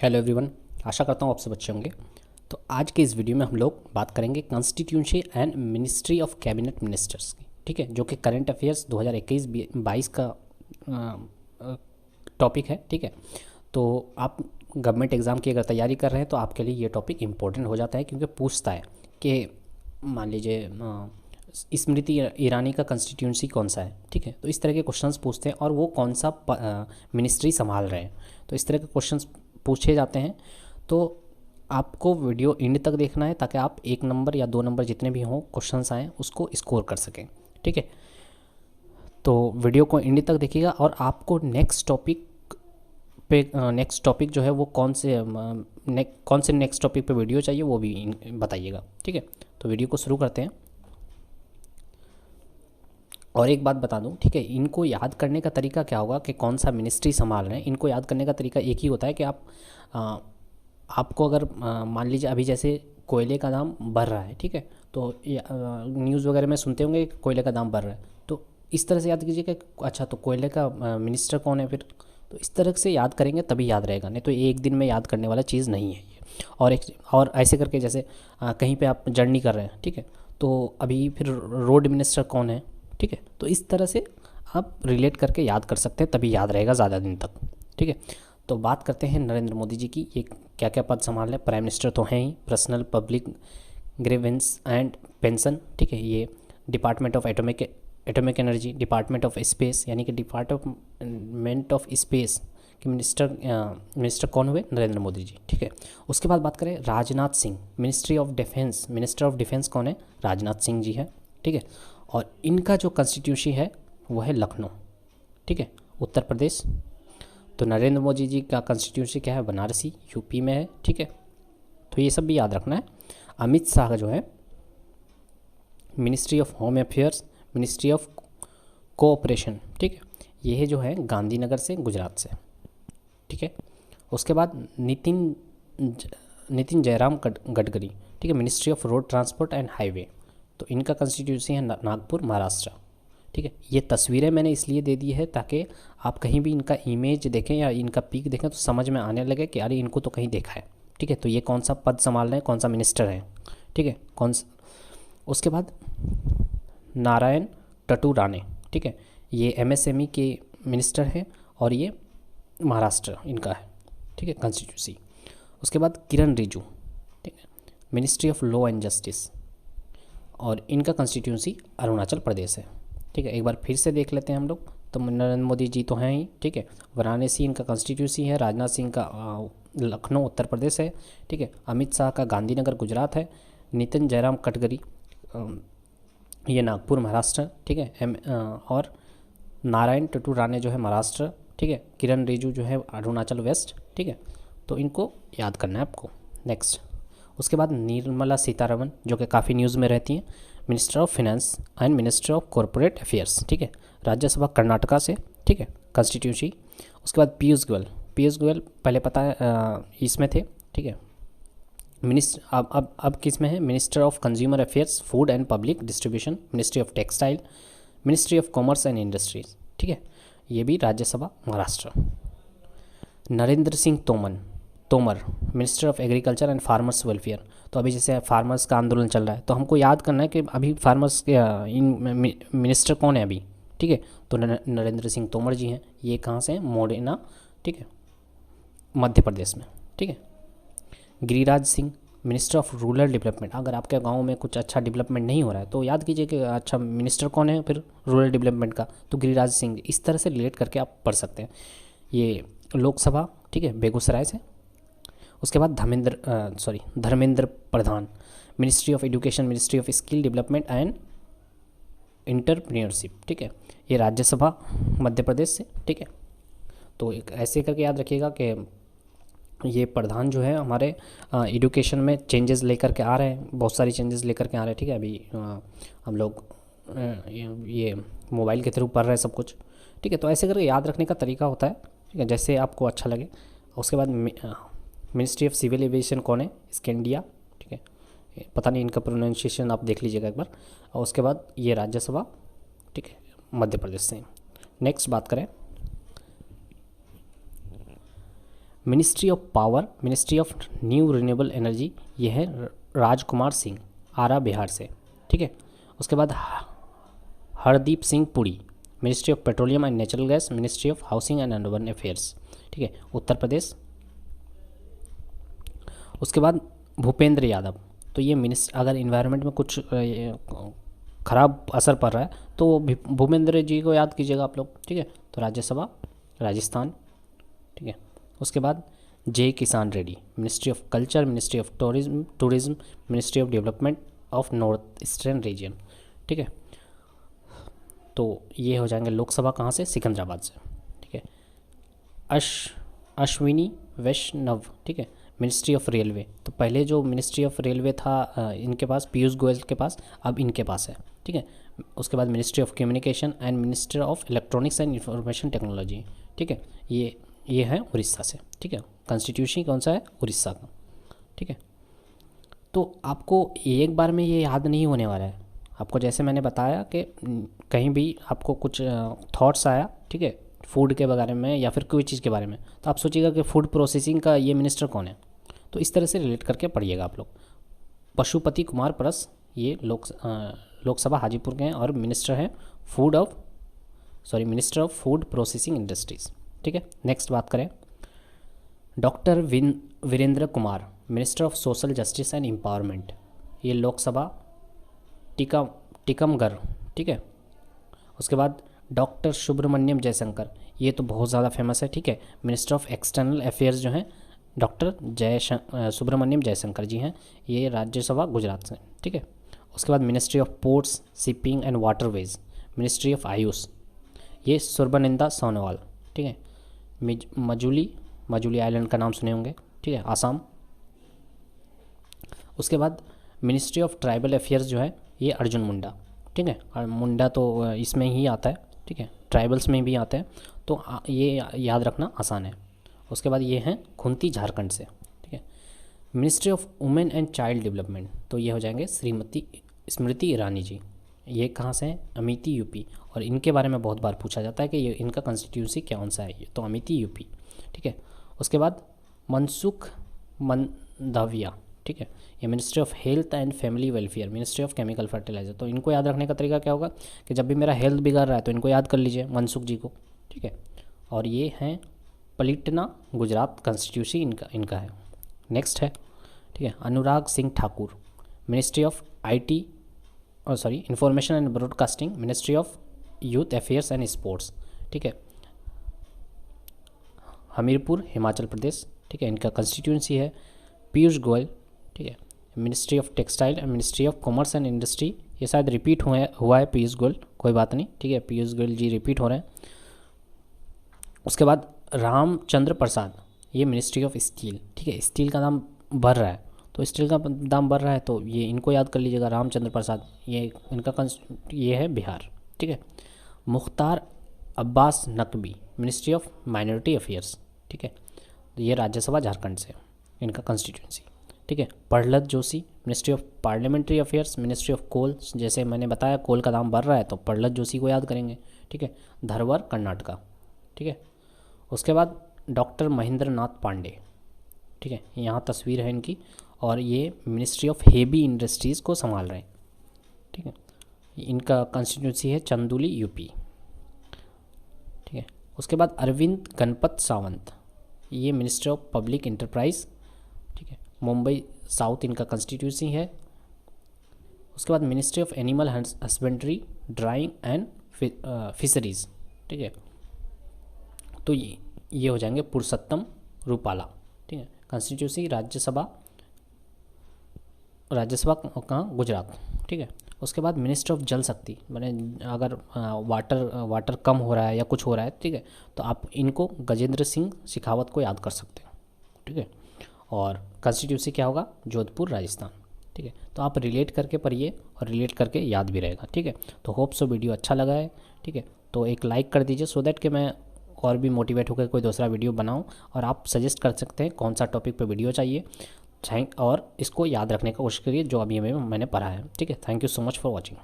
Hello everyone, आशा करता हूँ आप सब अच्छे होंगे। तो आज के इस वीडियो में हम लोग बात करेंगे constituency and ministry of cabinet ministers की, ठीक है, जो कि करंट अफेयर्स 2021-22 का टॉपिक है, ठीक है। तो आप गवर्नमेंट एग्ज़ाम की अगर तैयारी कर रहे हैं तो आपके लिए ये टॉपिक इम्पोर्टेंट हो जाता है, क्योंकि पूछता है कि मान लीजिए स्मृति ईरानी का कॉन्स्टिट्यूंसी कौन सा है, ठीक है। तो इस तरह के क्वेश्चंस पूछते हैं और वो कौन सा मिनिस्ट्री संभाल रहे हैं, तो इस तरह के क्वेश्चंस पूछे जाते हैं। तो आपको वीडियो एंड तक देखना है ताकि आप 1 नंबर या 2 नंबर जितने भी हों क्वेश्चंस आएँ उसको स्कोर कर सकें, ठीक है। तो वीडियो को एंड तक देखिएगा और आपको नेक्स्ट टॉपिक जो है वो कौन से नेक्स्ट टॉपिक पे वीडियो चाहिए वो भी बताइएगा, ठीक है। तो वीडियो को शुरू करते हैं। और एक बात बता दूं, ठीक है, इनको याद करने का तरीका क्या होगा कि कौन सा मिनिस्ट्री संभाल रहे हैं। इनको याद करने का तरीका एक ही होता है कि आपको अगर मान लीजिए अभी जैसे कोयले का दाम बढ़ रहा है, ठीक है, तो न्यूज़ वगैरह में सुनते होंगे कि कोयले का दाम बढ़ रहा है, तो इस तरह से याद कीजिए कि अच्छा तो कोयले का मिनिस्टर कौन है फिर। तो इस तरह से याद करेंगे तभी याद रहेगा, नहीं तो एक दिन में याद करने वाला चीज़ नहीं है ये। और ऐसे करके जैसे कहीं पे आप जर्नी कर रहे हैं, ठीक है, तो अभी फिर रोड मिनिस्टर कौन है, ठीक है। तो इस तरह से आप रिलेट करके याद कर सकते हैं, तभी याद रहेगा ज़्यादा दिन तक, ठीक है। तो बात करते हैं नरेंद्र मोदी जी की। ये क्या क्या पद संभाल रहे हैं। प्राइम मिनिस्टर तो हैं ही, personal public grievance and pension, ठीक है। ये department of atomic energy, department of space यानी कि डिपार्टमेंट ऑफ स्पेस के मिनिस्टर कौन हुए? नरेंद्र मोदी जी, ठीक है। उसके बाद बात करें Rajnath Singh, ministry of defence, minister of defence कौन है? राजनाथ सिंह जी है, ठीक है। और इनका जो कॉन्स्टिट्यूंसी है वो है लखनऊ, ठीक है, उत्तर प्रदेश। तो नरेंद्र मोदी जी का कॉन्स्टिट्यूंसी क्या है? बनारसी, यूपी में है, ठीक है। तो ये सब भी याद रखना है। अमित शाह का जो है ministry of home affairs, ministry of cooperation, ठीक है, ये है जो है गांधीनगर से, गुजरात से, ठीक है। उसके बाद नितिन जयराम गडकरी, ठीक है, ministry of road transport and highway. तो इनका कॉन्स्टिट्यूंसी है नागपुर, महाराष्ट्र, ठीक है। ये तस्वीरें मैंने इसलिए दे दी है ताकि आप कहीं भी इनका इमेज देखें या इनका पिक देखें तो समझ में आने लगे कि अरे इनको तो कहीं देखा है, ठीक है। तो ये कौन सा पद संभाल रहे हैं, कौन सा मिनिस्टर है, ठीक है, कौन सा। उसके बाद नारायण टटू राणे, ठीक है, ये एमएसएमई के मिनिस्टर हैं और ये महाराष्ट्र इनका है, ठीक है, कॉन्स्टिट्यूंसी। उसके बाद किरण रिजिजू, ठीक है, ministry of law and justice, और इनका कॉन्स्टिट्यूंसी अरुणाचल प्रदेश है, ठीक है। एक बार फिर से देख लेते हैं हम लोग। तो नरेंद्र मोदी जी तो हैं ही, ठीक है, वाराणसी इनका कॉन्स्टिट्यूंसी है, राजनाथ सिंह का लखनऊ उत्तर प्रदेश है, ठीक है, अमित शाह का गांधीनगर गुजरात है, नितिन जयराम गडकरी ये नागपुर महाराष्ट्र, ठीक है, और नारायण टटू राणे जो है महाराष्ट्र, ठीक है, किरण रिजिजू जो है अरुणाचल वेस्ट, ठीक है। तो इनको याद करना है आपको। नेक्स्ट, उसके बाद निर्मला सीतारमण जो कि काफ़ी न्यूज़ में रहती हैं, minister of finance and minister of corporate affairs, ठीक है, राज्यसभा कर्नाटका से, ठीक है, कॉन्स्टिट्यूंसी। उसके बाद पीयूष गोयल पहले पता है इसमें थे, ठीक है, अब किस में है? Minister of consumer affairs, food and public distribution, ministry of textile, ministry of commerce and industries, ठीक है, ये भी Rajya Sabha Maharashtra. Narendra Singh Tomar, minister of agriculture and farmers welfare. तो अभी जैसे फार्मर्स का आंदोलन चल रहा है तो हमको याद करना है कि अभी फार्मर्स के मिनिस्टर कौन है अभी, ठीक है। तो नरेंद्र सिंह तोमर जी हैं। ये कहाँ से हैं? मोडेना, ठीक है, मध्य प्रदेश में, ठीक है। Giriraj Singh, minister of rural development. अगर आपके गांव में कुछ अच्छा डेवलपमेंट नहीं हो रहा है तो याद कीजिए कि अच्छा मिनिस्टर कौन है फिर रूरल डेवलपमेंट का? तो गिरिराज सिंह। इस तरह से रिलेट करके आप पढ़ सकते हैं। ये लोकसभा, ठीक है, बेगूसराय से। उसके बाद Dharmendra Pradhan, ministry of education, ministry of skill development and entrepreneurship, ठीक है, ये राज्यसभा मध्य प्रदेश से, ठीक है। तो एक ऐसे करके याद रखिएगा कि ये प्रधान जो है हमारे एजुकेशन में चेंजेस लेकर के आ रहे हैं, बहुत सारी चेंजेस लेकर के आ रहे हैं, ठीक है। अभी हम लोग ये मोबाइल के थ्रू पढ़ रहे हैं सब कुछ, ठीक है। तो ऐसे करके याद रखने का तरीका होता है, ठीक है, जैसे आपको अच्छा लगे। उसके बाद मिनिस्ट्री ऑफ सिविल एविएशन कौन है? स्कैंडिया, ठीक है, पता नहीं इनका प्रोनाउंसिएशन आप देख लीजिएगा एक बार। और उसके बाद ये राज्यसभा, ठीक है, मध्य प्रदेश से। नेक्स्ट बात करें ministry of power, ministry of new renewable energy, ये है राजकुमार सिंह, आरा बिहार से, ठीक है। उसके बाद Hardeep Singh Puri, ministry of petroleum and natural gas, ministry of housing and urban affairs, ठीक है, उत्तर प्रदेश। उसके बाद भूपेंद्र यादव, तो ये अगर इन्वायरमेंट में कुछ ख़राब असर पड़ रहा है तो भूपेंद्र जी को याद कीजिएगा आप लोग, ठीक है। तो राज्यसभा राजस्थान, ठीक है। उसके बाद जे किसान Reddy, ministry of culture, ministry of tourism, ministry of development of north eastern region, ठीक है। तो ये हो जाएंगे लोकसभा कहाँ से, सिकंदराबाद से, ठीक है। अश्विनी वैष्णव, ठीक है, मिनिस्ट्री ऑफ रेलवे, तो पहले जो मिनिस्ट्री ऑफ रेलवे था इनके पास, पीयूष गोयल के पास, अब इनके पास है, ठीक है। उसके बाद ministry of communication and minister of electronics and information technology, ठीक है, ये है उड़ीसा से, ठीक है। कॉन्स्टिट्यूशन कौन सा है, उड़ीसा का, ठीक है। तो आपको एक बार में ये याद नहीं होने वाला है, आपको जैसे मैंने बताया कि कहीं भी आपको कुछ थॉट्स आया, ठीक है, फूड के बारे में या फिर कोई चीज़ के बारे में, तो आप सोचिएगा कि फूड प्रोसेसिंग का ये मिनिस्टर कौन है, तो इस तरह से रिलेट करके पढ़िएगा आप लोग। पशुपति कुमार परस, ये लोकसभा हाजीपुर के हैं और मिनिस्टर हैं minister of food processing industries, ठीक है। नेक्स्ट बात करें, doctor Virendra Kumar, minister of social justice and empowerment, ये लोकसभा टीकमगढ़, ठीक है। उसके बाद डॉक्टर सुब्रमण्यम जयशंकर, ये तो बहुत ज़्यादा फेमस है, ठीक है, मिनिस्टर ऑफ एक्सटर्नल अफेयर्स जो हैं डॉक्टर सुब्रमण्यम जयशंकर जी हैं, ये राज्यसभा गुजरात से, ठीक है। उसके बाद ministry of ports, shipping and waterways, ministry of Ayush, ये सर्बानंद सोनोवाल, ठीक है। मजूली आइलैंड का नाम सुने होंगे, ठीक है, आसाम। उसके बाद मिनिस्ट्री ऑफ ट्राइबल अफेयर्स जो है ये अर्जुन मुंडा, ठीक है, और मुंडा तो इसमें ही आता है, ठीक है, ट्राइबल्स में भी आते हैं, तो ये याद रखना आसान है। उसके बाद ये हैं खुंती, झारखंड से, ठीक है। Ministry of women and child development, तो ये हो जाएंगे श्रीमती स्मृति ईरानी जी, ये कहाँ से हैं, अमेठी यूपी, और इनके बारे में बहुत बार पूछा जाता है कि ये इनका कॉन्स्टिट्यूंसी कौन सा है, तो अमेठी यूपी, ठीक है। उसके बाद मनसुख मंडाविया, ठीक है, ये ministry of health and family welfare, ministry of chemical fertiliser, तो इनको याद रखने का तरीका क्या होगा कि जब भी मेरा हेल्थ बिगड़ रहा है तो इनको याद कर लीजिए, मनसुख जी को, ठीक है। और ये हैं पलिटना, गुजरात, कॉन्स्टिट्यूंसी इनका है। नेक्स्ट है, ठीक है, Anurag Singh Thakur, ministry of information and broadcasting, ministry of youth affairs and sports, ठीक है, हमीरपुर, हिमाचल प्रदेश, ठीक है, इनका कॉन्स्टिट्यूंसी है। पीयूष गोयल, ठीक है, ministry of textile and ministry of commerce and industry, ये शायद रिपीट हुआ है पीयूष गोयल, कोई बात नहीं, ठीक है, पीयूष गोयल जी रिपीट हो रहे हैं। उसके बाद रामचंद्र प्रसाद, ये मिनिस्ट्री ऑफ स्टील, ठीक है, स्टील का दाम बढ़ रहा है, तो स्टील का दाम बढ़ रहा है तो ये इनको याद कर लीजिएगा, रामचंद्र प्रसाद, ये है बिहार, ठीक है। Mukhtar Abbas Naqvi, ministry of minority affairs, ठीक है, ये राज्यसभा झारखंड से, इनका कॉन्स्टिट्यूंसी, ठीक है। Prahlad Joshi, ministry of parliamentary affairs, ministry of coal, जैसे मैंने बताया कोल का दाम बढ़ रहा है तो प्रहलाद जोशी को याद करेंगे, ठीक है, धरवर, कर्नाटका, ठीक है। उसके बाद डॉक्टर महेंद्र नाथ पांडे, ठीक है, यहाँ तस्वीर है इनकी, और ये मिनिस्ट्री ऑफ हेवी इंडस्ट्रीज़ को संभाल रहे हैं, ठीक है, इनका कॉन्स्टिट्यूंसी है चंदौली, यूपी, ठीक है। उसके बाद अरविंद गणपत सावंत, ये मिनिस्टर ऑफ पब्लिक इंटरप्राइज, ठीक है, मुंबई साउथ इनका कॉन्स्टिट्यूंसी है। उसके बाद ministry of animal husbandry, drawing and fisheries, ठीक है, तो ये हो जाएंगे पुरुषोत्तम रूपाला, ठीक है, कॉन्स्टिट्यूंसी राज्यसभा कहाँ, गुजरात, ठीक है। उसके बाद मिनिस्टर ऑफ जल शक्ति, मैंने अगर वाटर कम हो रहा है या कुछ हो रहा है, ठीक है, तो आप इनको गजेंद्र सिंह शेखावत को याद कर सकते हो, ठीक है। और कॉन्स्टिट्यूंसी क्या होगा, जोधपुर, राजस्थान, ठीक है। तो आप रिलेट करके पढ़िए और रिलेट करके याद भी रहेगा, ठीक है। तो होप सो वीडियो अच्छा लगा है, ठीक है, तो एक लाइक कर दीजिए सो दैट कि मैं और भी मोटिवेट होकर कोई दूसरा वीडियो बनाऊं, और आप सजेस्ट कर सकते हैं कौन सा टॉपिक पे वीडियो चाहिए, और इसको याद रखने का कोशिश करिए जो अभी मैंने पढ़ा है, ठीक है। Thank you so much for watching.